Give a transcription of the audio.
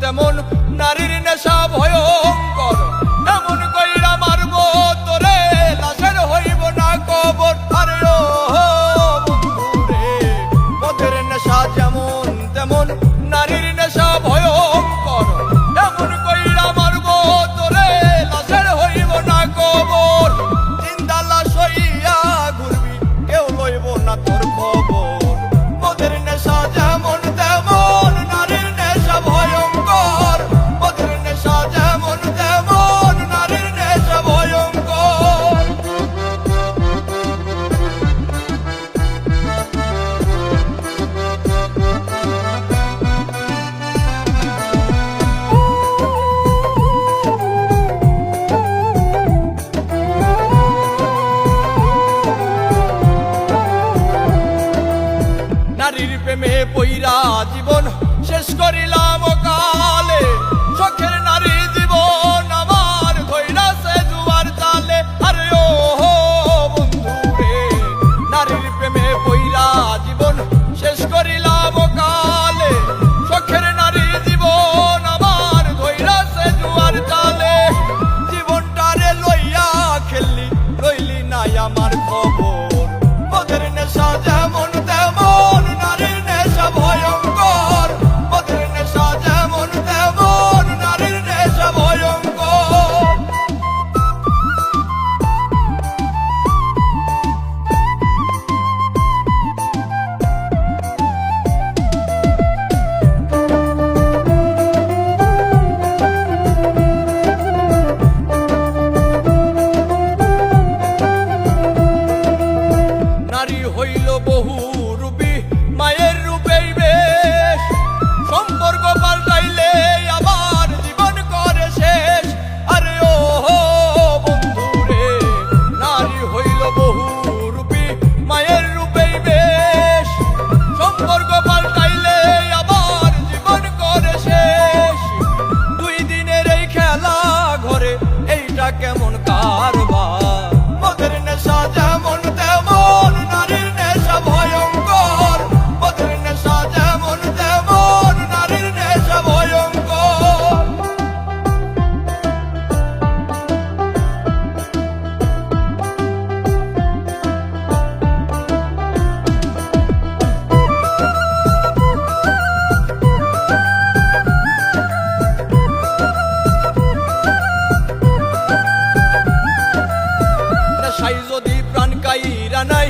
তেমন নারীর নেশা ভয়ঙ্কর, এমন কইরা মারবো তোরে লাশের হইব না কবর। আরে ও বন্ধুরে, মদের নেশা যেমন তেমন নারীর নেশা ভয়ঙ্কর, এমন কইরা মারবো তোরে লাশের হইব না কবর। জিন্দা লাশ হইয়া ঘুরবি, কেউ লইব না তোর খবর। মদের নেশা যেমন তেমন নারীর নেশা ভয়ঙ্কর, মদের নেশা যেমন তেমন নারীর নেশা ভয়ঙ্কর। নারীর প্রেমে পইরা জীবন শেষ করিলাম কালে, শখের নারী জীবন আমার ধইরাছে জুয়ার তালে। আরে ও বন্ধুরে, নারীর প্রেমে পইরা জীবন শেষ করিলাম কালে, শখের নারী জীবন আমার ধইরাছে জুয়ার তালে। জীবনটারে লইয়া খেললি, লইলি নাই আমার খবর। মদের নেশা যেমন তেমন নারীর নেশা ভয়ঙ্কর, মদের নেশা যেমন তেমন নারীর নেশা ভয়ঙ্কর। নারী হইল বহু রূপী, মায়ের রূপেই বেশ, সম্পর্ক পাল্টাইলে আবার জীবন করে শেষ। আরে ও বন্ধুরে, নারী হইল বহু রূপী, মায়ের রূপেই বেশ, সম্পর্ক পাল্টাইলে আবার জীবন করে শেষ। দুই দিনের এই খেলা ঘরে এইটা কেমন কারবার। মদের নেশা যেমন তেমন নারীর নেশা ভয়ঙ্কর, মদের নেশা যেমন তেমন নারীর নেশা ভয়ঙ্কর। নেশাই যদি প্রাণ কাইরা নাই,